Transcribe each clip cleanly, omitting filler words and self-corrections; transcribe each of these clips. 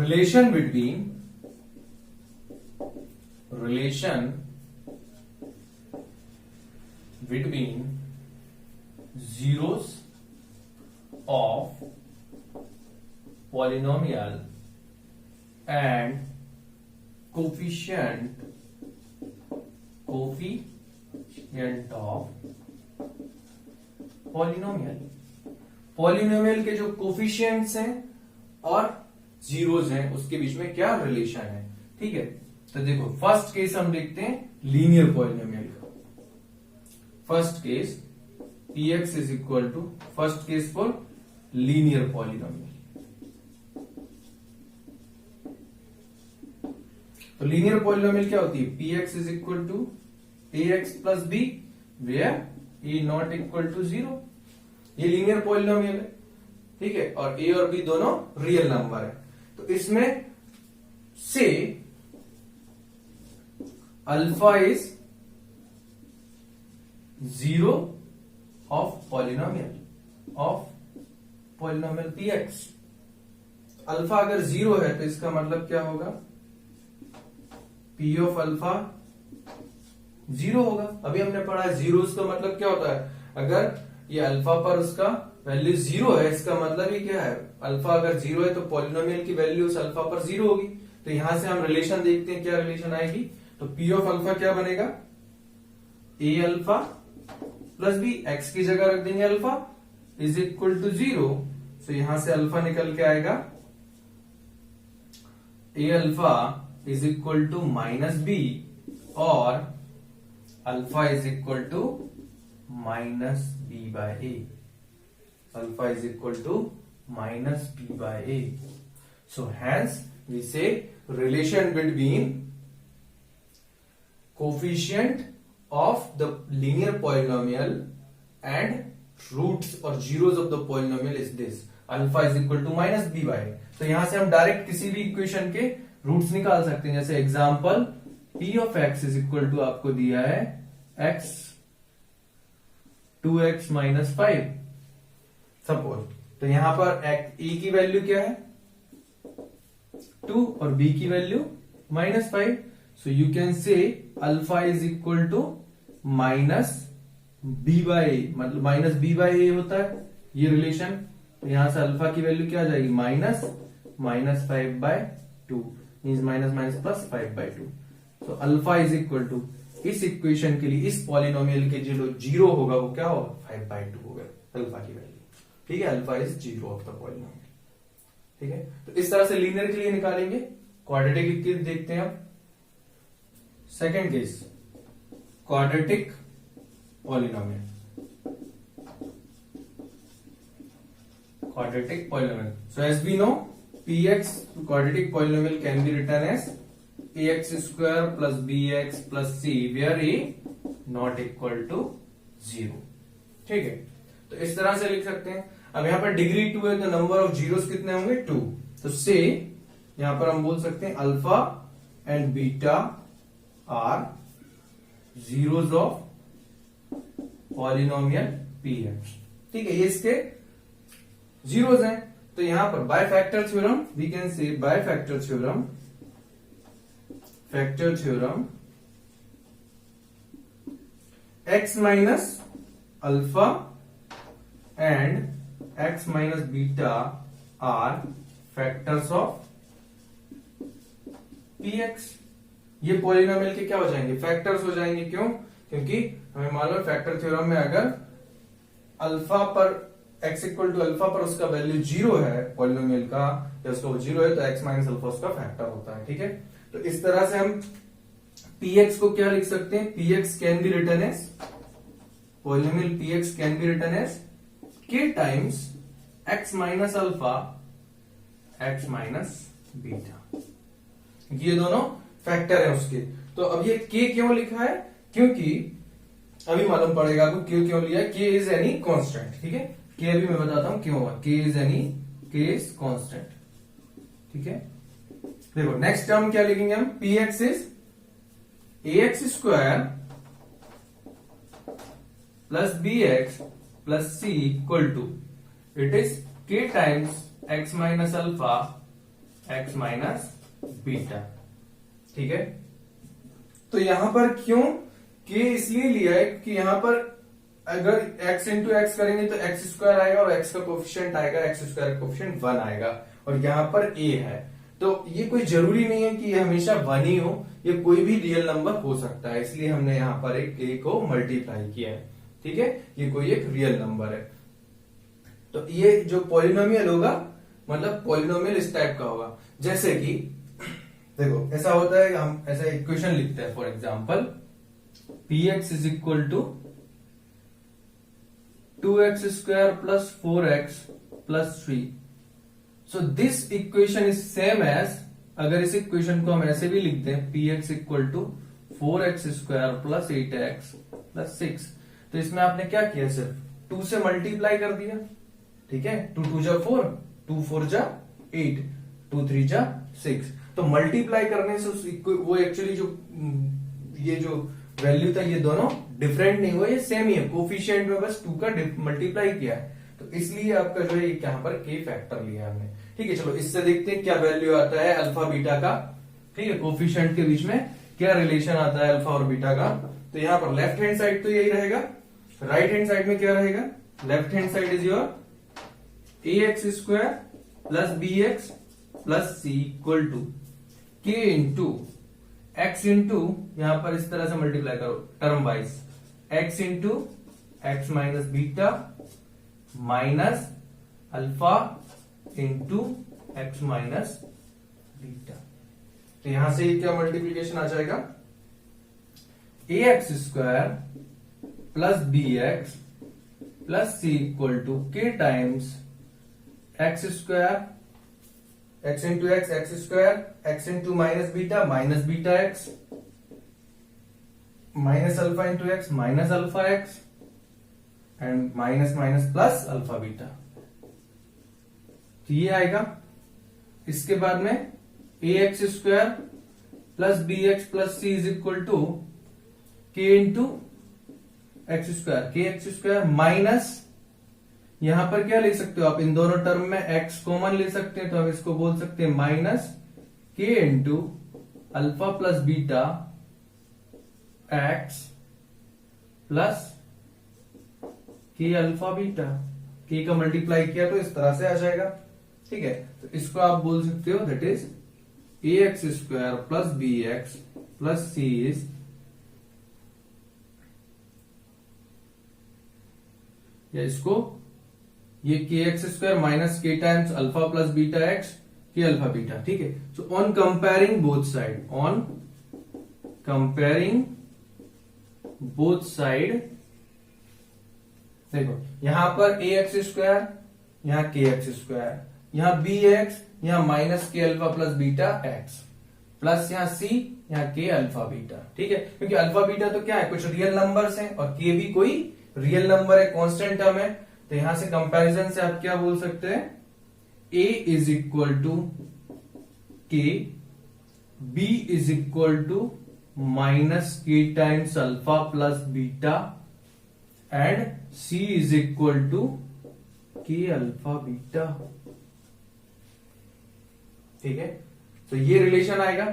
relation between zeros of polynomial and coefficient of polynomial के जो coefficients हैं और जीरोस हैं उसके बीच में क्या रिलेशन है। ठीक है, तो देखो फर्स्ट केस हम देखते हैं लीनियर पॉलिनोमियल का। First case px is equal to first case for linear polynomial. तो लीनियर पॉलिनोमियल क्या होती है? px is equal to ax plus B where a not equal to 0। ये लीनियर पॉलिनोमियल है, ठीक है, और a और b दोनों रियल नंबर है। तो इसमें से alpha is 0 of polynomial px। Alpha अगर 0 है तो इसका मतलब क्या होगा? p ऑफ अल्फा 0 होगा। अभी हमने पढ़ा है जीरोस का मतलब क्या होता है? अगर ये अल्फा पर उसका वैल्यू 0 है, इसका मतलब ही क्या है? अल्फा अगर 0 है तो पॉलिनोमियल की वैल्यू उस अल्फा पर 0 होगी। तो यहां से हम रिलेशन देखते हैं, क्या रिलेशन आएगी? तो p ऑफ अल्फा क्या बनेगा? a alpha plus b, x की जगह रख देंगे अल्फा इज इक्वल टू 0। तो यहां से अल्फा निकल के आएगा a alpha is equal to minus B और alpha is equal to minus B by A. Alpha is equal to minus B by A. So hence we say relation between coefficient of the linear polynomial and roots or zeros of the polynomial is this: alpha is equal to minus b by a। तो यहां से हम direct किसी भी equation के roots निकाल सकते हैं। जैसे example p of x is equal to आपको दिया है x 2x minus 5 सपोज। तो यहां पर e की वैल्यू क्या है? 2 और b की value -5। So you can say alpha is equal to minus B by A, मतलब माइनस बी बाय ए होता है ये रिलेशन। तो यहां से अल्फा की वैल्यू क्या आ जाएगी? Minus 5/2 means minus minus plus 5/2। तो अल्फा इज इक्वल टू इस इक्वेशन के लिए इस पॉलिनोमियल के जो 0 होगा वो क्या होगा? 5/2 होगा अल्फा की वैल्यू। ठीक है, alpha is 0 of the polynomial. ठीक है, तो इस तरह से लीनियर के लिए निकालेंगे। क्वाड्रेटिक केस देखते हैं अब। Second case quadratic polynomial। So as we know, px quadratic polynomial can be written as ax square plus bx plus c where a not equal to 0। ठीक है, तो इस तरह से लिख सकते हैं। अब यहां पर डिग्री 2 है तो नंबर ऑफ जीरोस कितने होंगे? 2। तो से यहां पर हम बोल सकते हैं alpha and beta are zeros of polynomial px। ठीक है, ये इसके जीरोस हैं। तो यहां पर by factor theorem we can say by factor theorem x minus alpha and x minus beta are factors of px। ये पॉलिनोमियल के क्या हो जाएंगे? फैक्टर्स हो जाएंगे। क्यों? क्योंकि हमें मालूम है फैक्टर थ्योरम में अगर अल्फा पर x इक्वल टू अल्फा पर उसका वैल्यू 0 है पॉलिनोमियल का, या उसका 0 है तो x माइनस अल्फा उसका फैक्टर होता है। ठीक है, तो इस तरह से हम px को क्या लिख सकते हैं? px can be written as polynomial px can be written as k times x minus alpha x minus beta. ये दोनों फैक्टर है उसके। तो अब ये k क्यों लिखा है? क्योंकि अभी मालूम पड़ेगा आपको k क्यों लिया है। k is any constant. ठीक है, k अभी मैं बताता हूं क्यों हुआ। k is constant. ठीक है, देखो नेक्स्ट टर्म क्या लिखेंगे हम? px is ax square plus bx plus c equal to it is k times x minus alpha x minus beta. ठीक है, तो यहां पर क्यों के इसलिए लिया है कि यहां पर अगर x इंटू एक्स करेंगे तो एक्स स्क्वायर आएगा और x का कोफिशिएंट आएगा, एक्स स्क्वायर कोफिशिएंट 1 आएगा, और यहां पर a है। तो ये कोई जरूरी नहीं है कि ये हमेशा 1 ही हो, ये कोई भी रियल नंबर हो सकता है, इसलिए हमने यहां पर एक k को मल्टीप्लाई किया है। ठीक है, ये कोई एक रियल नंबर है। तो ये जो पॉलिनोमियल होगा, मतलब पॉलिनोमियल इस टाइप का होगा, जैसे कि देखो ऐसा होता है, हम ऐसा इक्वेशन लिखते हैं, for example px is equal to 2x square plus 4x plus 3। So this equation is same as, अगर इस इक्वेशन को हम ऐसे भी लिखते हैं px equal to 4x square plus 8x plus 6, तो इसमें आपने क्या किया, सिर्फ 2 से मल्टीप्लाई कर दिया। ठीक है, 2 2 जा 4, 2 4 जा 8, 2 3 जा 6। तो मल्टीप्लाई करने से वो एक्चुअली जो ये जो वैल्यू था, ये दोनों डिफरेंट नहीं हुआ, ये सेम ही है, कोफिशिएंट में बस 2 का मल्टीप्लाई किया है, तो इसलिए आपका जो है यहाँ पर k फैक्टर लिया हमने। ठीक है, चलो इससे देखते हैं क्या वैल्यू आता है अल्फा बीटा का। ठीक है, कोफिशिएंट के बीच में क्या रिलेशन आता है अल्फा और बीटा का। तो यहाँ पर लेफ्ट हैंड साइड तो यही रहेगा, राइट हैंड साइड में क्या रहेगा, left hand side is your ax square plus bx plus c equal to k into x into, यहां पर इस तरह से मल्टीप्लाई करो term wise, x into x minus beta minus alpha into x minus beta. तो यहां से क्या मल्टीप्लीकेशन आ जाएगा, ax square plus bx plus c equal to k times x square, x into x square, x into minus beta x, minus alpha into x minus alpha x, and minus minus plus alpha beta. तो ये आएगा। इसके बाद में ax square plus bx plus c is equal to k into x square, k x square minus, यहां पर क्या ले सकते हो आप, इन दोनों टर्म में x कॉमन ले सकते हैं, तो हम इसको बोल सकते हैं minus k into alpha plus beta x plus k alpha beta, k का मल्टीप्लाई किया तो इस तरह से आ जाएगा। ठीक है, तो इसको आप बोल सकते हो that is ax square plus bx plus c is, या इसको ये के x square minus K times alpha plus beta x, के अल्फा बीटा। ठीक है, so on comparing both side, on comparing both side, देखो यहां पर ए एक्स स्क्वायर, यहां के एक्स स्क्वायर, यहां बी एक्स, यहां minus K alpha plus beta x, plus यहां सी, यहां के अल्फा बीटा। ठीक है, क्योंकि अल्फा बीटा तो क्या है, कुछ रियल नंबर्स हैं, और के भी कोई रियल नंबर है, कांस्टेंट टर्म है, तो यहां से कंपैरिजन से आप क्या बोल सकते हैं, a is equal to K, b is equal to minus K times alpha plus beta, and c is equal to K alpha beta. ठीक है, तो ये रिलेशन आएगा,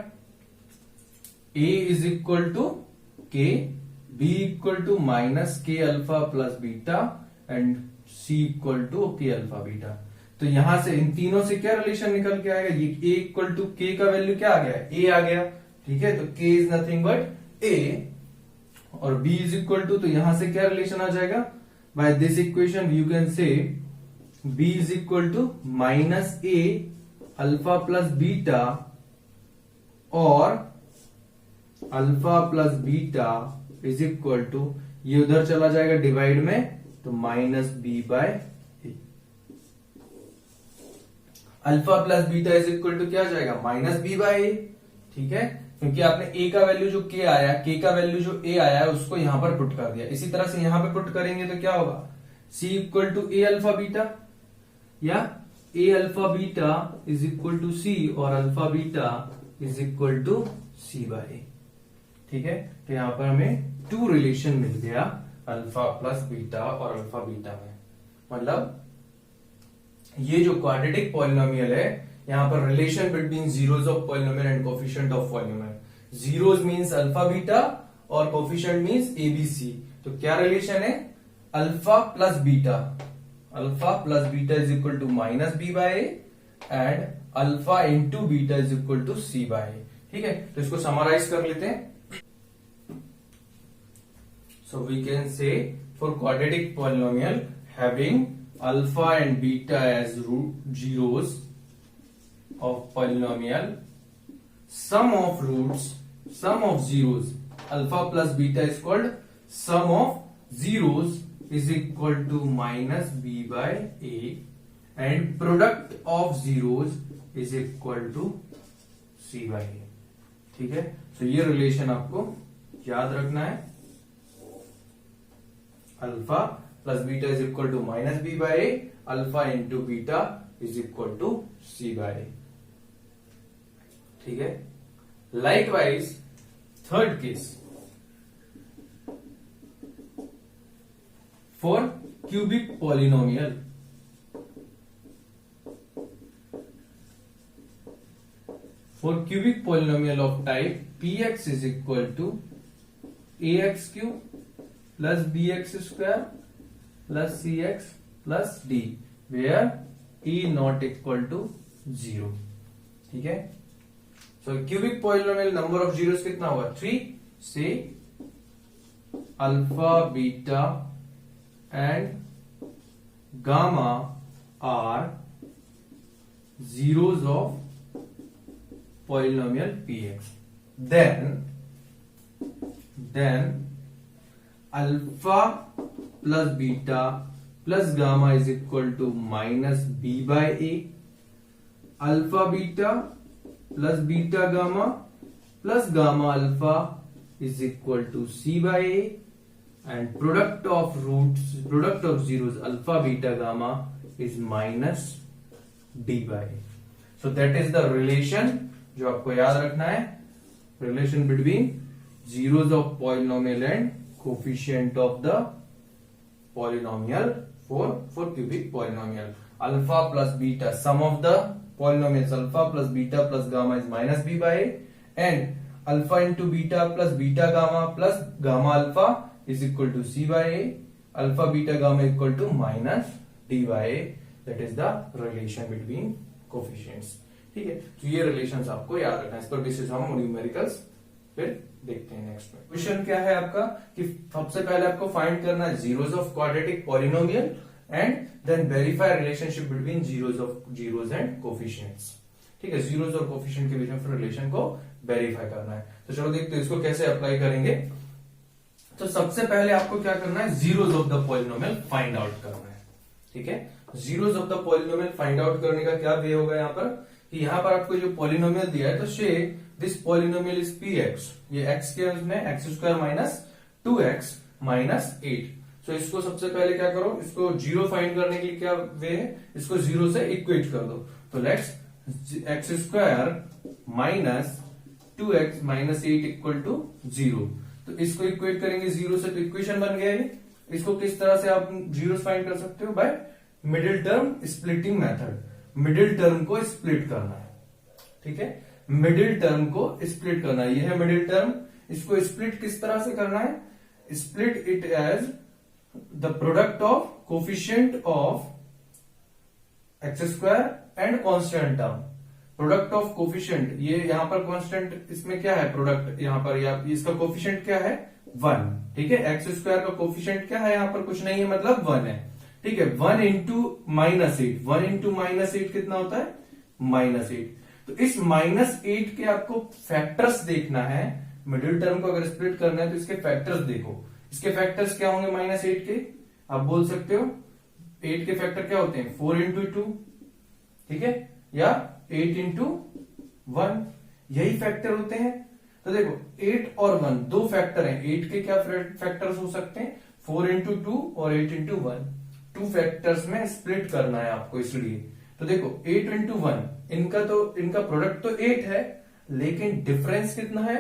a is equal to K, b equal to minus K alpha plus beta, and c equal to K alpha beta. तो यहां से इन तीनों से क्या रिलेशन निकल के आएगा, ये a इक्वल टू के का वैल्यू क्या आ गया, a आ गया। ठीक है, तो k is nothing but a, और b इज इक्वल टू, तो यहां से क्या रिलेशन आ जाएगा, by this equation you can say b is equal to minus a alpha plus beta, और alpha plus beta is equal to, ये उधर चला जाएगा डिवाइड में, तो minus B by A. Alpha plus beta is equal to क्या आ जाएगा, माइनस बी बाय ए। ठीक है, क्योंकि आपने ए का वैल्यू जो के आया, के का वैल्यू जो ए आया है उसको यहां पर पुट कर दिया, इसी तरह से यहां पे पुट करेंगे तो क्या होगा, C equal to A alpha beta, या A alpha beta is equal to C, और alpha beta is equal to C by A. ठीक है, तो यहां पर हमें 2 रिलेशन मिल गया अल्फा प्लस बीटा और अल्फा बीटा में। मतलब ये जो क्वाड्रेटिक पॉलिनोमियल है, यहाँ पर relation between zeros of polynomial and coefficient of polynomial. Zeros means alpha beta और कोफिशिएंट मीन्स एबीसी। तो क्या रिलेशन है, alpha plus beta, alpha plus beta is equal to minus B by A and alpha into beta is equal to C by A. ठीक है, तो इसको summarise कर लेते हैं। So we can say for quadratic polynomial having alpha and beta as root zeros of polynomial, sum of roots, sum of zeros, alpha plus beta is called sum of zeros is equal to minus b by a and product of zeros is equal to c by a। ठीक है, तो ये relation आपको याद रखना है, alpha plus beta is equal to minus B by A, alpha into beta is equal to C by A. ठीक है, likewise third case for cubic polynomial, for cubic polynomial of type px is equal to ax cube plus bx square plus cx plus d where e not equal to 0। ठीक है, so cubic polynomial number of zeros कितना होगा 3 से alpha beta and gamma are zeros of polynomial px, then alpha plus beta plus gamma is equal to minus b by a, alpha beta plus beta gamma plus gamma alpha is equal to c by a and product of roots, product of zeros alpha beta gamma is minus d by a। so that is the relation जो आपको याद रखना है, relation between zeros of polynomial and coefficient of the polynomial for cubic polynomial. Alpha plus beta, sum of the polynomials alpha plus beta plus gamma is minus B by and alpha into beta plus beta gamma plus gamma alpha is equal to C by A, alpha beta gamma equal to minus d by a. That is the relation between coefficients. ठीक है, तो ये relations आपको याद रखना है, इस पर बेसिस हम न्यूमेरिकल्स फिर देखते हैं। नेक्स्ट में क्वेश्चन क्या है आपका कि सबसे पहले आपको फाइंड करना है zeros of quadratic polynomial and then verify relationship between zeros and coefficients. ठीक है, जीरोज और कोफिशिएंट के बीच में फिर रिलेशन को वेरीफाई करना है। तो चलो देखते हैं इसको कैसे अप्लाई करेंगे। तो सबसे पहले आपको क्या करना है, zeros of the polynomial find out करना है। ठीक है, zeros of the polynomial find out करने का क्या वे होगा यहाँ पर कि यहाँ पर आपको जो पॉलिनोमियल दिया है, तो से दिस पॉलिनोमियल इज px, ये x के उसमें x square minus 2x minus 8। सो इसको सबसे पहले क्या करो, इसको जीरो फाइंड करने के लिए क्या वे है, इसको जीरो से इक्वेट कर दो। तो let's x square minus 2x minus 8 equal to 0। तो इसको इक्वेट करेंगे जीरो से, तो इक्वेशन बन गया है। इसको किस तरह से आप जीरो फाइंड कर सकते हो, by middle term splitting method. Middle term को स्प्लिट करना है। ठीक है, मिडिल टर्म को स्प्लिट करना है, यह है मिडिल टर्म। इसको स्प्लिट किस तरह से करना है, split it as the product of coefficient of x square and constant term. Product of coefficient, ये यहां पर कांस्टेंट, इसमें क्या है प्रोडक्ट, यहां पर इसका कोफिशिएंट क्या है 1। ठीक है, एक्स स्क्वायर का कोफिशिएंट क्या है, यहां पर कुछ नहीं है, मतलब 1 है। ठीक है, 1 इंटू माइनस 8, 1 इंटू माइनस 8 कितना होता है -8। तो इस -8 के आपको फैक्टर्स देखना है। मिडिल टर्म को अगर स्प्लिट करना है तो इसके फैक्टर्स देखो। इसके फैक्टर्स क्या होंगे -8 के, आप बोल सकते हो 8 के फैक्टर क्या होते हैं 4 इंटू 2, ठीक है, या 8 इंटू 1, यही फैक्टर होते हैं। तो देखो 8 और 1 दो फैक्टर हैं। 8 के क्या फैक्टर्स हो सकते हैं 4 इंटू 2 और 8 इंटू 1। 2 फैक्टर्स में स्प्लिट करना है आपको, इसलिए तो देखो 8 इंटू 1, इनका प्रोडक्ट तो 8 है, लेकिन डिफरेंस कितना है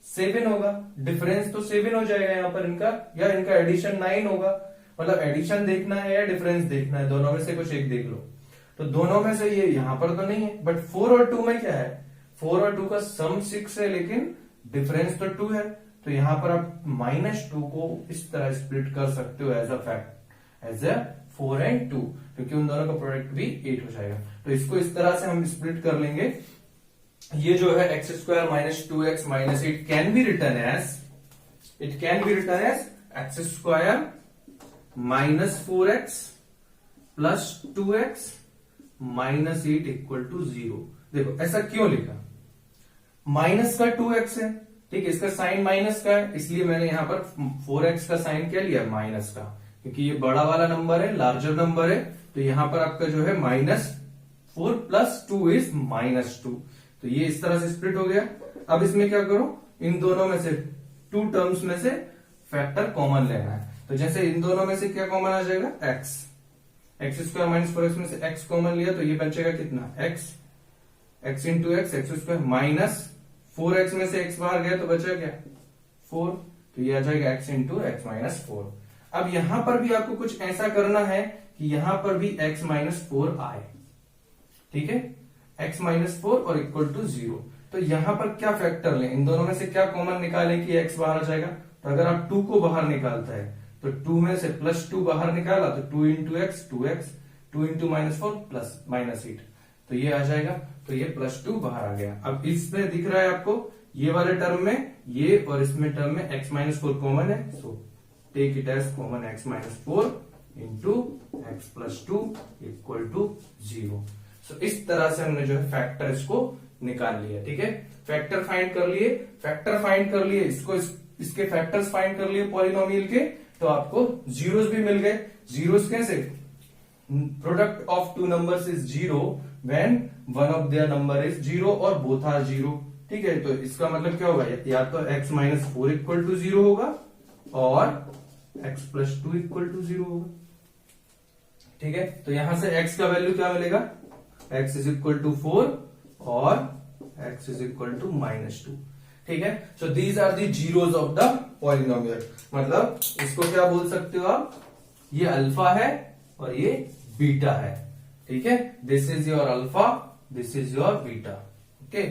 7 होगा। डिफरेंस तो 7 हो जाएगा यहाँ पर इनका, या इनका एडिशन 9 होगा। मतलब एडिशन देखना है या डिफरेंस देखना है, दोनों में से कुछ एक देख लो। तो दोनों में से ये यहां पर तो नहीं है, बट 4 और 2 में क्या है, 4 और 2 का सम 6 है लेकिन डिफरेंस तो 2 है। तो यहां पर आप -2 को इस तरह स्प्लिट कर सकते हो as a fact, as a 4 and 2, क्योंकि उन दोनों का प्रोडक्ट भी 8 हो जाएगा। तो इसको इस तरह से हम स्प्लिट कर लेंगे। ये जो है x square minus 2x minus 8 can be written as, it can be written as x square minus 4x plus 2x minus 8 equal to 0। देखो ऐसा क्यों लिखा, माइनस का 2x है, ठीक है, इसका साइन माइनस का है, इसलिए मैंने यहां पर 4x का साइन क्या लिया, माइनस का, क्योंकि ये बड़ा वाला नंबर है, लार्जर नंबर है। तो यहां पर आपका जो है -4 प्लस 2 इज -2। तो ये इस तरह से स्प्लिट हो गया। अब इसमें क्या करो, इन दोनों में से 2 टर्म्स में से फैक्टर कॉमन लेना है। तो जैसे इन दोनों में से क्या कॉमन आ जाएगा, एक्स स्क्वायर माइनस 4x में से x कॉमन लिया तो ये बचेगा कितना, x into x square minus 4x में से x बाहर गया तो बचा क्या, 4। तो ये आ जाएगा x इंटू एक्स माइनस 4। अब यहां पर भी आपको कुछ ऐसा करना है कि यहां पर भी x माइनस 4 आए, ठीक है, x माइनस 4 और इक्वल टू 0। तो यहां पर क्या फैक्टर लें, इन दोनों में से क्या कॉमन निकालें कि x बाहर आ जाएगा। तो अगर आप 2 को बाहर निकालता है तो 2 में से +2 बाहर निकाला तो 2 into x 2x, 2 into -4 plus -8, तो ये आ जाएगा। तो ये +2 बाहर आ गया। अब इसमें दिख रहा है आपको ये वाले टर्म में ये और इसमें टर्म में x माइनस 4 कॉमन है, so take it as common x minus 4 into x plus 2 equal to 0। So इस तरह से हमने जो है फैक्टर इसको निकाल लिया, ठीक है, फैक्टर फाइंड कर लिए, फैक्टर फाइंड कर लिए, इसको इसके फैक्टर्स फाइंड कर लिए पॉलिनोमियल के, तो आपको जीरोस भी मिल गए। जीरोस कैसे, product of 2 numbers is 0 when one of their number is 0 और बोथ आर 0, ठीक है। तो इसका मतलब क्या होगा, या तो x माइनस 4 इक्वल टू 0 होगा और x प्लस 2 इक्वल टू 0 होगा, ठीक है। तो यहां से x का वैल्यू क्या मिलेगा, x इज इक्वल टू 4 और x इज इक्वल टू -2, ठीक है। So these are the zeros of the polynomial, मतलब इसको क्या बोल सकते हो आप, ये अल्फा है और ये बीटा है, ठीक है। This is your alpha, this is your beta, okay.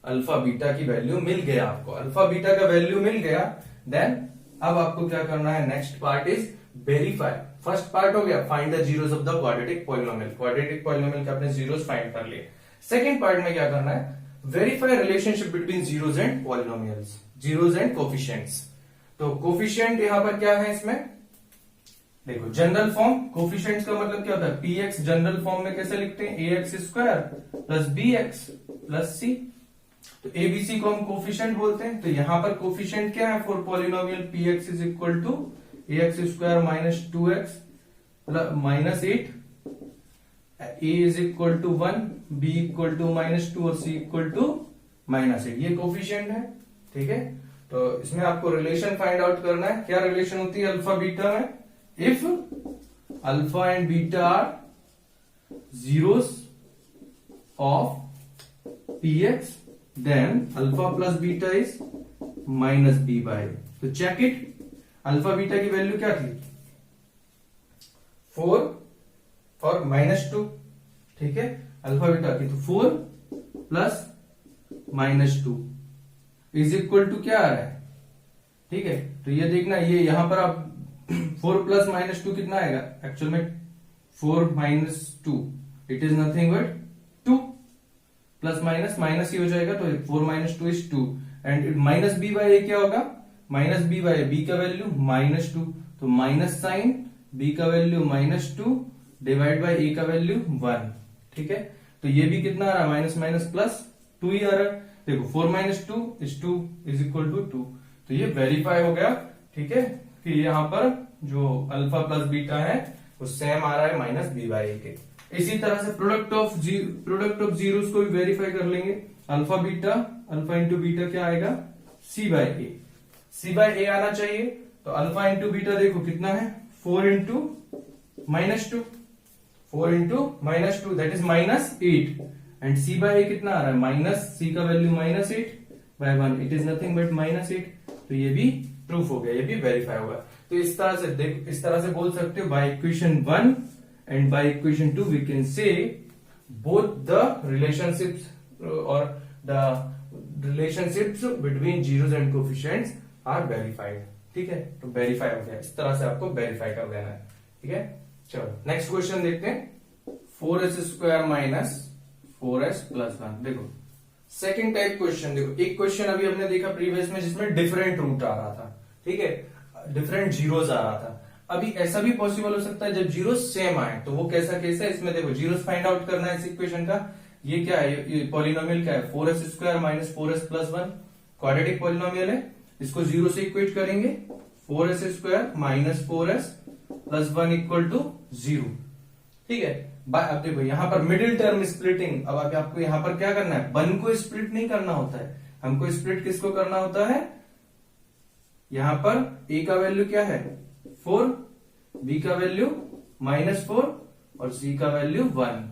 Alpha beta की वैल्यू मिल गया आपको, अल्फा बीटा का वैल्यू मिल गया। देन अब आपको क्या करना है, next part is verify. First part हो गया find the zeros of the quadratic polynomial, quadratic polynomial के अपने जीरोस फाइंड कर लिए। सेकंड पार्ट में क्या करना है, verify relationship between zeros and polynomials, zeros and coefficients. तो कोफिशिएंट यहां पर क्या है, इसमें देखो जनरल फॉर्म, कोफिशिएंट्स का मतलब क्या होता है, px जनरल फॉर्म में कैसे लिखते हैं, ax square plus bx plus c। तो abc को हम कोफिशिएंट बोलते हैं। तो यहां पर कोफिशिएंट क्या है for polynomial px is equal to ax square minus 2x minus 8, a is equal to 1, b equal to -2 और c इक्वल टू -8, ये कोफिशिएंट है, ठीक है। तो इसमें आपको रिलेशन फाइंड आउट करना है, क्या रिलेशन होती है अल्फा बीटा में, if alpha and beta are zeros of px then alpha plus beta is -b/a। तो चेक इट, अल्फा बीटा की वैल्यू क्या थी, 4 और -2, ठीक है, अल्फा बीटा की तो 4 प्लस -2 इज इक्वल टू क्या आ रहा है, ठीक है। तो ये देखना, ये यहां पर आप 4 प्लस -2 कितना आएगा, एक्चुअल में 4 minus 2 it is nothing but 2 plus minus minus ही हो जाएगा। तो 4 minus 2 is 2 and minus b/a क्या होगा, माइनस b/a, b का वैल्यू -2, तो माइनस साइन b का वैल्यू -2 डिवाइड बाय a का वैल्यू 1, ठीक है। तो ये भी कितना आ रहा है, माइनस माइनस प्लस 2 ही आ रहा है। देखो 4 minus 2 is 2 is equal to 2। तो ये वेरीफाई हो गया, ठीक है, कि यहाँ पर जो अल्फा प्लस बीटा है वो सेम आ रहा है -b/a के। इसी तरह से प्रोडक्ट ऑफ जीरोस को भी वेरीफाई कर लेंगे। Alpha beta, alpha into beta क्या आएगा, c/a, c/a आना चाहिए। तो अल्फा इंटू बीटा देखो कितना है, 4 into -2, 4 into -2 that is -8 and c/a कितना आ रहा है, माइनस c का value -8/1 it is nothing but -8। तो ये भी प्रूफ हो गया, ये भी वेरीफाई होगा। तो इस तरह से इस तरह से बोल सकते हो by equation 1 and by equation 2 we can say both the relationships or the relationships between zeros and coefficients are verified. ठीक है, तो वेरीफाई हो गया, इस तरह से आपको वेरीफाई कर देना है. ठीक है, चलो नेक्स्ट क्वेश्चन देखते हैं. 4s square minus 4s plus 1. देखो सेकेंड टाइप क्वेश्चन. देखो एक क्वेश्चन अभी हमने देखा प्रीवियस में जिसमें डिफरेंट रूट आ रहा था. ठीक है, डिफरेंट जीरोस आ रहा था. अभी ऐसा भी पॉसिबल हो सकता है जब जीरो सेम आए, तो वो कैसा केस है. इसमें देखो जीरोस फाइंड आउट करना है इस इक्वेशन का. ये क्या है, ये पॉलिनोमियल क्या है, 4s square minus 4s plus 1 quadratic polynomial है. इसको जीरो से इक्वेट करेंगे. 4s square minus 4s plus 1 equal to 0. ठीक है, अब देखो यहाँ पर मिडिल टर्म स्प्लिटिंग. अब आपको यहाँ पर क्या करना है, 1 को स्प्लिट नहीं करना होता है, हमको स्प्लिट किसको करना होता है. यहां पर a का वैल्यू क्या है 4, b का वैल्यू -4 और c का वैल्यू 1.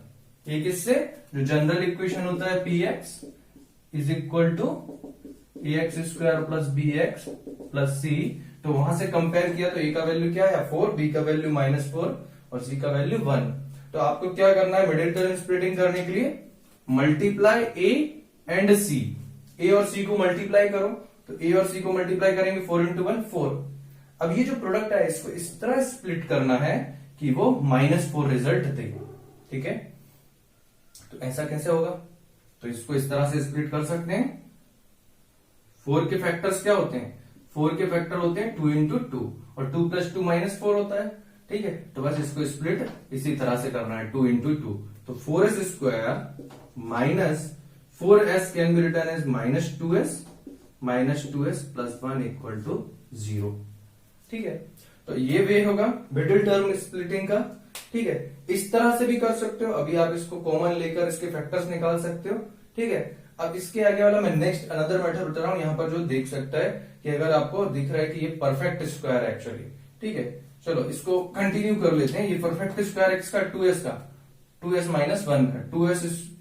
ये किससे, जो जनरल इक्वेशन होता है px is equal to ax square plus bx plus c, तो वहां से कंपेयर किया तो a का वैल्यू क्या है 4, b का वैल्यू -4 और c का वैल्यू 1. तो आपको क्या करना है, मिडिल टर्म स्प्लिटिंग करने के लिए multiply a and c. a और c को मल्टीप्लाई करो, तो a और c को मल्टीप्लाई करेंगे 4 इंटू 1 4. अब ये जो प्रोडक्ट है इसको इस तरह स्प्लिट करना है कि वो -4 रिजल्ट दे. ठीक है, तो ऐसा कैसे होगा, तो इसको इस तरह से स्प्लिट कर सकते हैं. 4 के फैक्टर्स क्या होते हैं, 4 के फैक्टर होते हैं 2 इंटू 2 और 2 प्लस 2 -4 होता है. ठीक है, तो बस इसको स्प्लिट इसी तरह से करना है 2 इंटू 2. तो 4s square minus 4s can be written as -2s plus 1 equal to 0. ठीक है, तो ये वे होगा मिडिल टर्म स्प्लिटिंग का. ठीक है, इस तरह से भी कर सकते हो. अभी आप इसको कॉमन लेकर इसके फैक्टर्स निकाल सकते हो. ठीक है, अब इसके आगे वाला मैं नेक्स्ट अनदर मेथड बता रहा हूं. यहां पर जो देख सकता है कि अगर आपको दिख रहा है कि ये परफेक्ट स्क्वायर है एक्चुअली. ठीक है, चलो इसको कंटिन्यू कर लेते हैं. ये परफेक्ट स्क्वायर एक्स का 2s का 2s माइनस 1 का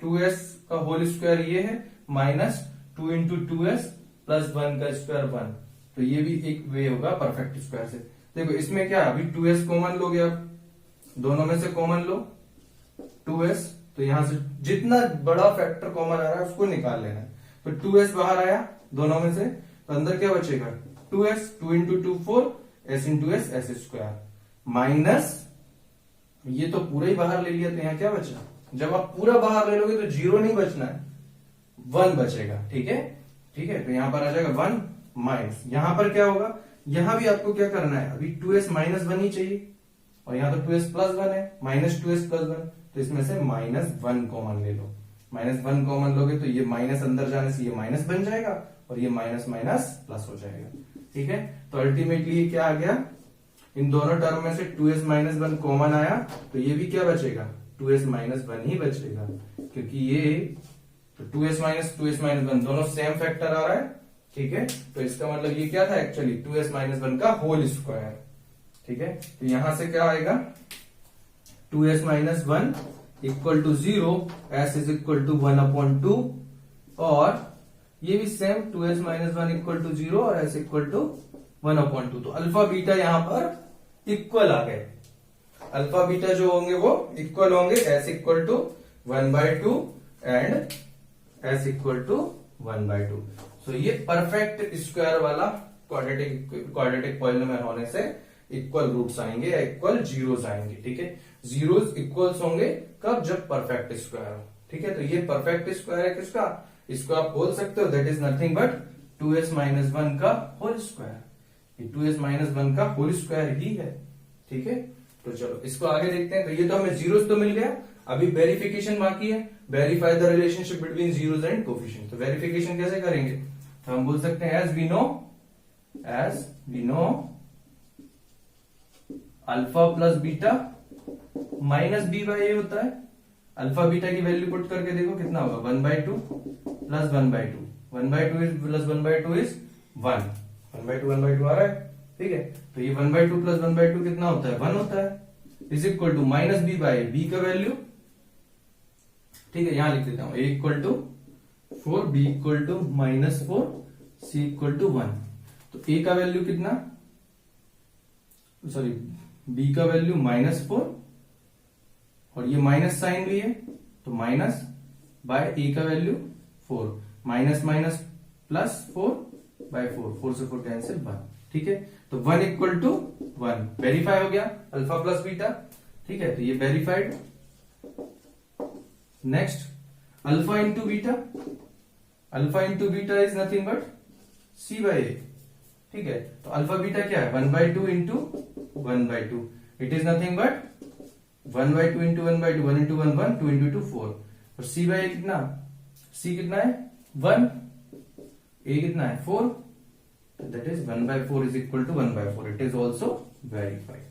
2s का होल स्क्वायर ये है माइनस 2 इंटू 2s प्लस 1 का स्क्वायर 1. तो ये भी एक वे होगा परफेक्ट स्क्वायर से. देखो इसमें क्या, अभी 2s कॉमन लोगे, आप दोनों में से कॉमन लो 2s, तो यहां से जितना बड़ा फैक्टर कॉमन आ रहा है उसको निकाल लेना है. तो 2s बाहर आया दोनों में से, तो अंदर क्या बचेगा 2s, 2 into 2 4, s into s s square minus ये तो पूरा ही बाहर ले लिया, तो यहां क्या बचा. जब आप पूरा बाहर ले लोगे तो 0 नहीं बचना है, 1 बचेगा. ठीक है, ठीक है, तो यहां पर आ जाएगा 1 माइनस. यहां पर क्या होगा, यहां भी आपको क्या करना है, अभी 2s -1 ही चाहिए और यहां तो 2s प्लस 1 है, -2s प्लस 1, तो इसमें से -1 कॉमन ले लो. -1 कॉमन लोगे तो ये माइनस अंदर जाने से ये माइनस बन जाएगा और ये माइनस माइनस प्लस हो जाएगा. ठीक है, तो अल्टीमेटली ये क्या आ गया, इन दोनों टर्म में से 2s -1 कॉमन आया, तो ये भी क्या बचेगा 2s -1 ही बचेगा, क्योंकि ये तो 2s -1 दोनों सेम फैक्टर आ रहा है. ठीक है, तो इसका मतलब ये क्या था एक्चुअली 2s -1 का होल स्क्वायर. ठीक है, तो यहां से क्या आएगा 2s -1 equal to 0, s is equal to 1/2 और ये भी सेम 2s -1 इक्वल टू 0 और s इक्वल टू 1/2. तो अल्फा बीटा यहां पर इक्वल आ गए. अल्फा बीटा जो होंगे वो इक्वल होंगे, s equal to 1/2 and s equal to 1/2. So ये परफेक्ट स्क्वायर वाला क्वाड्रेटिक पॉलिनोमियल होने से इक्वल रूट्स आएंगे या इक्वल जीरोस आएंगे. ठीक है, जीरोस इक्वल्स होंगे कब, जब परफेक्ट स्क्वायर हो. ठीक है, तो ये परफेक्ट स्क्वायर है किसका, इसको आप बोल सकते हो that is nothing but 2s -1 का होल स्क्वायर. ये 2s -1 का होल स्क्वायर ही है. ठीक है, तो चलो इसको आगे देखते हैं. तो ये तो हमें जीरोस तो मिल गया, अभी वेरिफिकेशन बाकी है. Verify the relationship between zeros and coefficient. तो वेरिफिकेशन कैसे करेंगे, तो हम बोल सकते हैं as we know alpha plus beta minus b by a होता है. अल्फा बीटा की वैल्यू पुट करके देखो कितना होगा 1/2 प्लस 1/2. 1/2 is plus 1/2 is 1. 1/2 आ रहा है. ठीक है, तो ये 1/2 प्लस 1/2 कितना होता है 1 होता है. Is equal to minus b by b का वैल्यू. ठीक है, यहां लिख देता हूं a equal to 4, b equal to -4, c equal to 1. तो a का वैल्यू कितना, सॉरी b का वैल्यू -4 और ये माइनस साइन भी है, तो माइनस बाय ए का value 4, minus minus plus 4 by 4, 4 से 4 कैंसिल 1। ठीक है, तो 1 इक्वल टू 1 वेरीफाई हो गया अल्फा प्लस बीटा। ठीक है, तो ये verified. Next alpha into beta, alpha into beta is nothing but C by A. ठीक है, तो अल्फा बीटा क्या है 1/2 into 1/2, it is nothing but 1/2 into 1/2, 1 into 1 1, 2 into 2 4, और सी बाय ए कितना, सी कितना है 1, ए कितना है 4, that is 1/4 is equal to 1/4, it is also verified.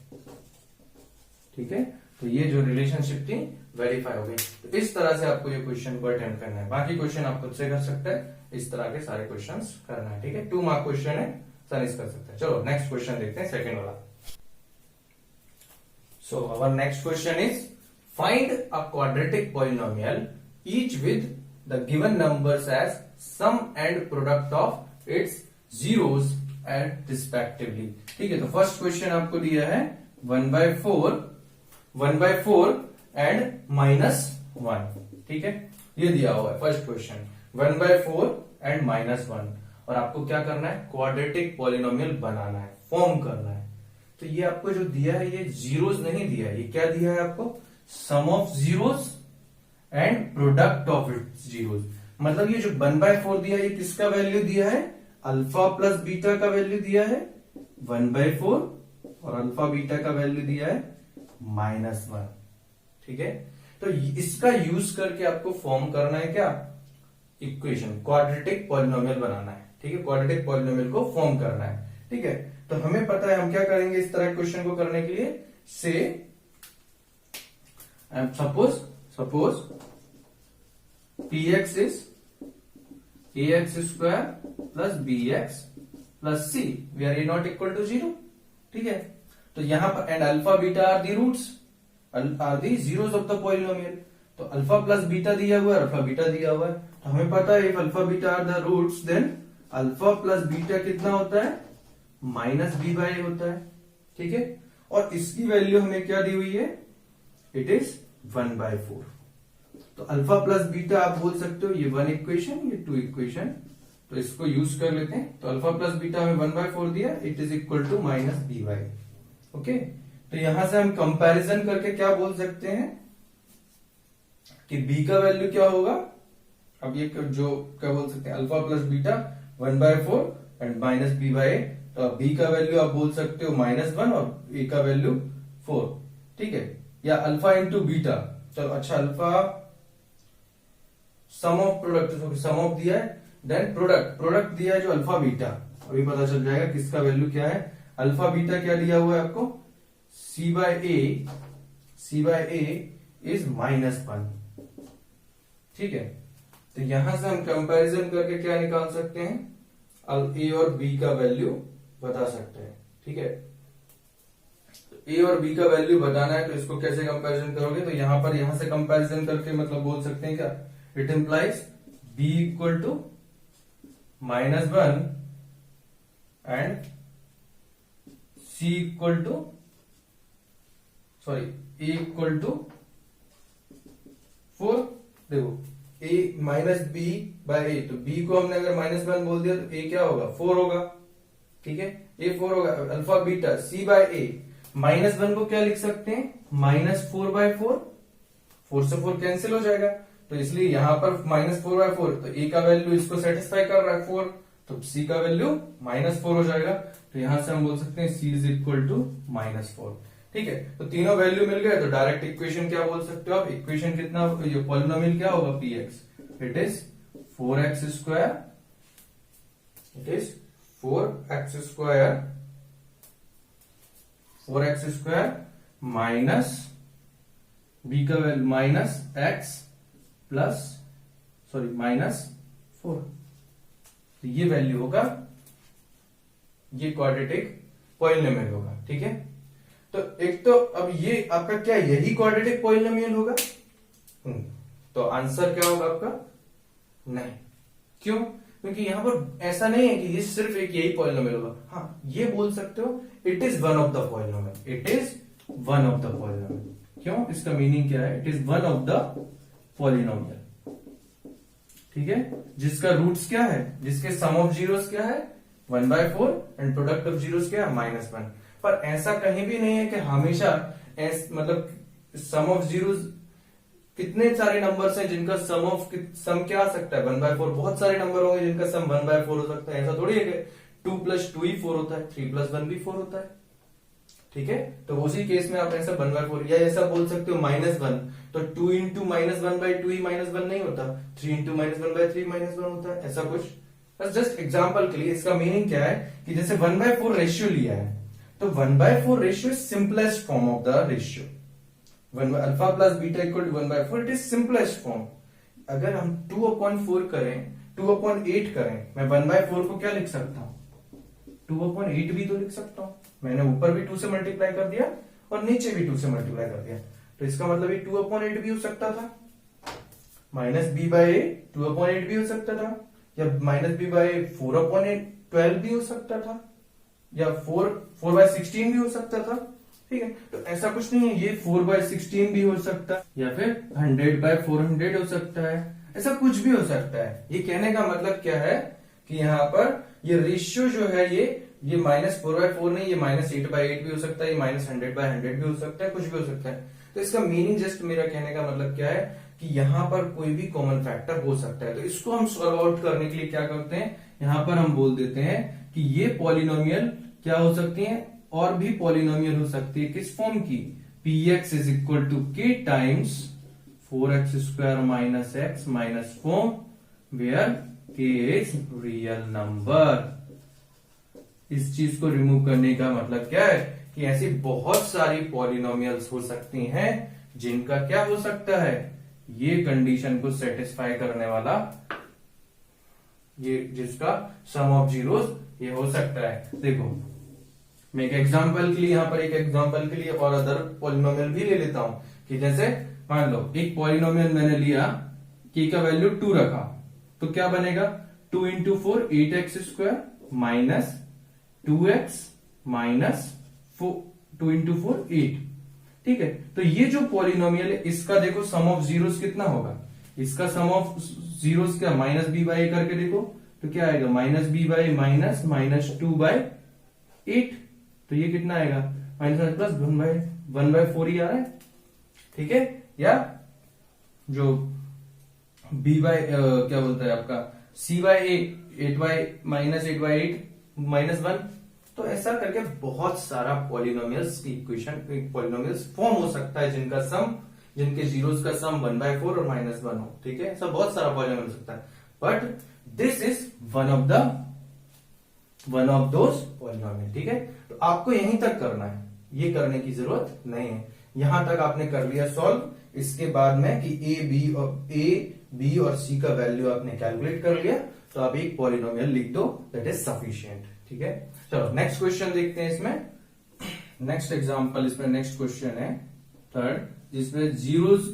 ठीक है, तो ये जो रिलेशनशिप थी वेरीफाई हो गई। तो इस तरह से आपको ये क्वेश्चन को अटेम्प्ट करना है, बाकी क्वेश्चन आप खुद से कर सकते हैं, इस तरह के सारे क्वेश्चंस करना है। ठीक है, 2 मार्क क्वेश्चन है, सनिस कर सकते हैं। चलो नेक्स्ट क्वेश्चन देखते हैं, सेकंड वाला। So our next question is find a quadratic polynomial each with the given numbers as sum and product of its zeros and respectively. ठीक है, तो फर्स्ट क्वेश्चन आपको दिया है 1/4 एंड -1। ठीक है, ये दिया हुआ है फर्स्ट क्वेश्चन 1/4 एंड -1, और आपको क्या करना है क्वाड्रेटिक पॉलिनोमियल बनाना है, फॉर्म करना है। तो ये आपको जो दिया है ये जीरोस नहीं दिया है, ये क्या दिया है आपको sum of zeros and product of its zeros. मतलब ये जो 1/4 दिया है ये किसका वैल्यू दिया है, अल्फा प्लस बीटा का वैल्यू दिया है 1/4, और अल्फा बीटा का वैल्यू दिया है -1। ठीक है, तो इसका यूज करके आपको फॉर्म करना है क्या इक्वेशन, क्वाड्रेटिक पॉलिनोमियल बनाना है। ठीक है, क्वाड्रेटिक पॉलिनोमियल को फॉर्म करना है। ठीक है, तो हमें पता है हम क्या करेंगे इस तरह क्वेश्चन को करने के लिए, so suppose px is ax square plus bx plus c where a not equal to 0। ठीक है, तो यहां पर and alpha beta are the roots are the zeros of the polynomial. तो अल्फा प्लस बीटा दिया हुआ है, अल्फा बीटा दिया हुआ है, तो हमें पता है if alpha beta are the roots then alpha plus beta कितना होता है -b/a होता है। ठीक है, और इसकी वैल्यू हमें क्या दी हुई है, इट इज 1/4। तो अल्फा प्लस बीटा आप बोल सकते हो ये 1 इक्वेशन, ये 2 इक्वेशन, तो इसको यूज कर लेते हैं। तो अल्फा प्लस बीटा हमें 1/4 दिया, it is equal to -b/a। Okay, तो यहां से हम कंपैरिजन करके क्या बोल सकते हैं कि b का वैल्यू क्या होगा, अब ये जो क्या बोल सकते हैं alpha plus beta 1/4 and -b/a, तो b का वैल्यू आप बोल सकते हो -1 और a का वैल्यू 4। ठीक है, या अल्फा इंटू बीटा, चलो अच्छा alpha sum of product, sum of दिया है, देन प्रोडक्ट दिया है जो अल्फा बीटा, अभी पता चल जाएगा किसका वैल्यू क्या है। अल्फा बीटा क्या दिया हुआ है आपको c/a इज -1। ठीक है, तो यहां से हम कंपैरिजन करके क्या निकाल सकते हैं, a और b का वैल्यू बता सकते हैं। ठीक है, ए और बी का वैल्यू बताना है, तो इसको कैसे कंपैरिजन करोगे, तो यहां से कंपैरिजन करके मतलब बोल सकते हैं क्या, it implies b equal to -1 and c equal to sorry a equal to 4। देखो a -b/a, तो b को हमने अगर -1 बोल दिया तो a क्या होगा 4 होगा। ठीक है, a 4 होगा, अल्फा बीटा c/a, -1 को क्या लिख सकते हैं -4/4, 4 से 4 कैंसिल हो जाएगा, तो इसलिए यहां पर -4/4, तो a का वैल्यू इसको सेटिस्फाई कर रहा है 4, तो c का वैल्यू -4 हो जाएगा। तो यहां से हम बोल सकते हैं c इज इक्वल टू -4। ठीक है, तो तीनों वैल्यू मिल गए, तो डायरेक्ट इक्वेशन क्या बोल सकते हो आप, इक्वेशन कितना, ये पॉलिनोमियल क्या होगा px, it is 4x square, it is 4x square minus b का वैल्यू -x प्लस -4, तो ये वैल्यू होगा, ये क्वाड्रेटिक पॉलिनोमियल होगा। ठीक है, तो एक तो अब ये आपका क्या यही क्वाड्रेटिक पॉलिनोमियल होगा, तो आंसर क्या होगा आपका नहीं, क्यों, क्योंकि यहां पर ऐसा नहीं है कि ये सिर्फ एक यही पॉलिनोमियल होगा। हाँ, ये बोल सकते हो it is one of the polynomial, it is one of the polynomial. क्यों? इसका मीनिंग क्या है? It is one of the polynomial, ठीक है, जिसका रूट्स क्या है, जिसके सम ऑफ जीरोस क्या है 1/4 एंड प्रोडक्ट ऑफ जीरोस क्या है -1। पर ऐसा कहीं भी नहीं है कि हमेशा मतलब सम ऑफ जीरोस, कितने सारे नंबर्स हैं जिनका सम क्या आ सकता है 1/4, बहुत सारे नंबर होंगे जिनका सम 1/4 हो सकता है। ऐसा थोड़ी है कि 2 + 2 ही 4 होता है, 3 + 1 भी 4 होता है, ठीक है। तो उसी केस में आप ऐसा 1/4 या ऐसा बोल सकते हो -1, तो 2 × -1/2 ही -1 नहीं होता, 3 × -1/3 -1 होता है, ऐसा कुछ। बस जस्ट एग्जांपल के लिए इसका मीनिंग क्या है कि जैसे 1/4 रेशियो लिया है, तो 1/4 ratio is simplest form of the ratio. Alpha plus beta equal to 1/4, it is simplest form. अगर हम 2/4 करें, 2/8 करें, मैं 1/4 को क्या लिख सकता हूं? 2/8 भी तो लिख सकता हूं। मैंने ऊपर भी 2 से मल्टीप्लाई कर दिया और नीचे भी 2 से मल्टीप्लाई कर दिया, तो इसका मतलब ये 2/8 भी हो सकता था, -b/8 2/8 भी हो सकता था, या -b/4 4/12 भी हो सकता था, या 4/16 भी हो सकता था, ठीक है। तो ऐसा कुछ नहीं है, ये 4/16 भी हो सकता है, या फिर 100/400 हो सकता है, ऐसा कुछ भी हो सकता है। ये कहने का मतलब क्या है कि यहाँ पर ये रेशियो जो है ये -4/4 नहीं, ये -8/8 भी हो सकता है, ये -100/100 भी हो सकता है, कुछ भी हो सकता है। तो इसका मीनिंग जस्ट मेरा कहने का मतलब क्या है कि यहाँ पर कोई भी कॉमन फैक्टर हो सकता है। तो इसको हम सॉल्व आउट करने के लिए क्या करते हैं, यहाँ पर हम बोल देते हैं कि ये पॉलिनोमियल क्या हो सकती है, और भी पॉलिनोमियल हो सकती है, किस फॉर्म की, px is equal to k times 4x² - x - 4 where k is real number. इस चीज को रिमूव करने का मतलब क्या है कि ऐसी बहुत सारी पॉलिनोमियल्स हो सकती हैं जिनका क्या हो सकता है, ये कंडीशन को सेटिस्फाई करने वाला, ये जिसका सम ऑफ जीरोस ये हो सकता है। देखो मैं एक एग्जांपल के लिए, यहां पर एक एग्जांपल के लिए और अदर पॉलिनोमियल भी ले लेता हूं कि जैसे मान लो एक पॉलिनोमियल मैंने लिया, k का वैल्यू 2 रखा, तो क्या बनेगा 2 × 4 8x² माइनस 2x माइनस 2 × 4 8, ठीक है। तो ये जो पॉलिनोमियल है इसका देखो सम ऑफ जीरोस कितना होगा, इसका सम ऑफ जीरोस क्या -b/a करके देखो तो क्या आएगा -b/ -2/8, तो ये कितना आएगा -+ 1/4 ही आ रहा है, ठीक है। या जो क्या बोलता है आपका c/8 -8/8 -1, तो ऐसा करके बहुत सारा पॉलिनोमियल्स की इक्वेशन, पॉलिनोमियल्स फॉर्म हो सकता है जिनका सम, जिनके जीरोस का सम 1/4 और -1 हो, ठीक है। ऐसा बहुत सारा पॉलिनोमियल हो सकता है, but this is one of those polynomial, ठीक है। तो आपको यहीं तक करना है, ये करने की जरूरत नहीं है, यहां तक आपने कर लिया सॉल्व। इसके बाद में कि ए बी और सी का वैल्यू आपने कैलकुलेट कर लिया, तो आप एक पॉलिनोमियल लिख दो, दैट इज सफिशिएंट, ठीक है। चलो नेक्स्ट क्वेश्चन देखते हैं। इसमें नेक्स्ट एग्जांपल, इसमें नेक्स्ट क्वेश्चन है थर्ड, जिसमें zeros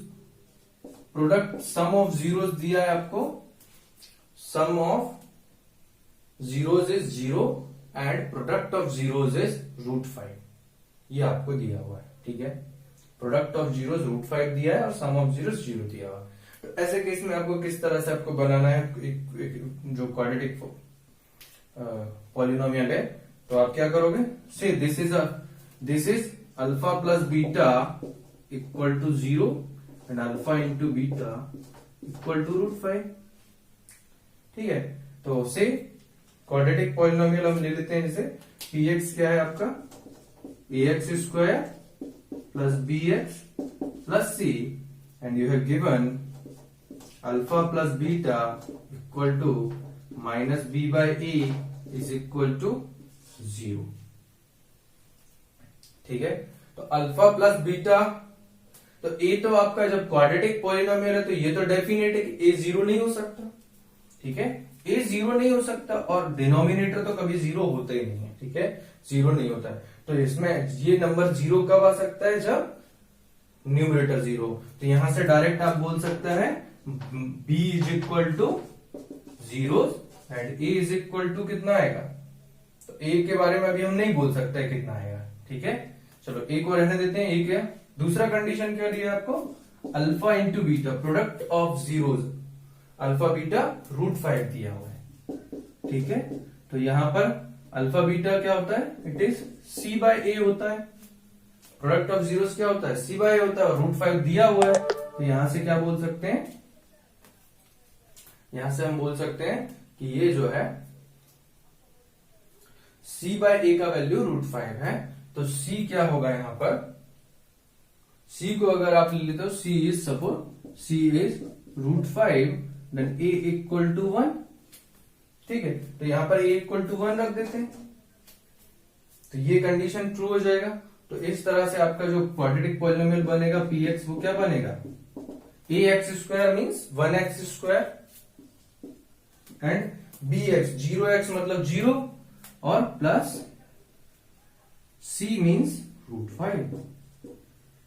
product sum of zeros दिया है आपको, sum of zeros is 0 and product of zeros is √5, ये आपको दिया हुआ है, ठीक है। प्रोडक्ट ऑफ जीरोस √5 दिया है और सम ऑफ जीरोस 0 दिया हुआ है। तो ऐसे केस में आपको किस तरह से आपको बनाना है एक जो क्वाड्रेटिक पॉलिनोमियल है, तो आप क्या करोगे, so this is alpha plus beta equal to 0 and alpha into beta equal to √5, ठीक है। तो से क्वाड्रेटिक पॉलिनोमियल हम ले लेते हैं, जैसे px क्या है आपका ax² plus bx plus c, and you have given alpha plus beta equal to -b/a is equal to 0, ठीक है। तो अल्फा प्लस बीटा, तो a तो आपका जब क्वाड्रेटिक पॉलिनोमियल है तो ये तो डेफिनेट है कि a 0 नहीं हो सकता, ठीक है। a 0 नहीं हो सकता और डिनोमिनेटर तो कभी 0 होता ही नहीं है, ठीक है, 0 नहीं होता है। तो इसमें ये नंबर 0 कब आ सकता है, जब न्यूमरेटर 0। तो यहां से डायरेक्ट आप बोल सकते हैं b is equal to 0 and a is equal to कितना आएगा, तो a के बारे में अभी हम नहीं बोल सकते कितना आएगा, ठीक है। चलो a को रहने देते हैं, a क्या दूसरा कंडीशन क्या दिया आपको, alpha into beta product of zeros, alpha beta √5 दिया हुआ है, ठीक है। तो यहां पर अल्फा बीटा क्या होता है, इट इज C/A होता है, प्रोडक्ट ऑफ जीरोस क्या होता है, C/A होता है, और √5 दिया हुआ है, तो यहां से क्या बोल सकते हैं, यहां से हम बोल सकते हैं कि ये जो है C/A का वैल्यू √5 है। तो C क्या होगा यहां पर, C को अगर आप ले लेते हो, C is suppose C is √5, then A equal to 1, ठीक है। तो यहां पर A इक्वल टू 1 रख देते हैं, तो ये कंडीशन ट्रू हो जाएगा। तो इस तरह से आपका जो क्वाड्रेटिक पॉलिनोमियल बनेगा Px, वो क्या बनेगा, ax² means 1x² and bx 0x मतलब 0 और प्लस c मीन्स √5।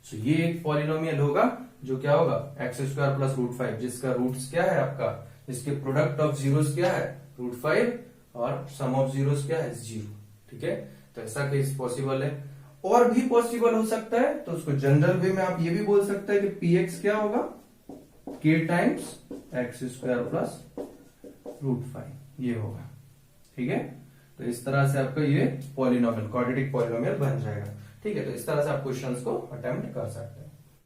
सो ये एक पॉलिनोमियल होगा जो क्या होगा, x² प्लस √5, जिसका रूट्स क्या है आपका, इसके प्रोडक्ट ऑफ जीरोस क्या है √5 और सम ऑफ जीरोस क्या है 0, ठीक है। तो ऐसा केस पॉसिबल है, और भी पॉसिबल हो सकता है। तो उसको जनरल वे में आप ये भी बोल सकते हैं कि px क्या होगा, k टाइम्स x² प्लस √5, ये होगा, ठीक है। तो इस तरह से आपका ये पॉलिनोमियल, क्वाड्रेटिक पॉलिनोमियल बन जाएगा, ठीक है। तो इस तरह से आप क्वेश्चंस को अटेम्प्ट कर सकते हैं।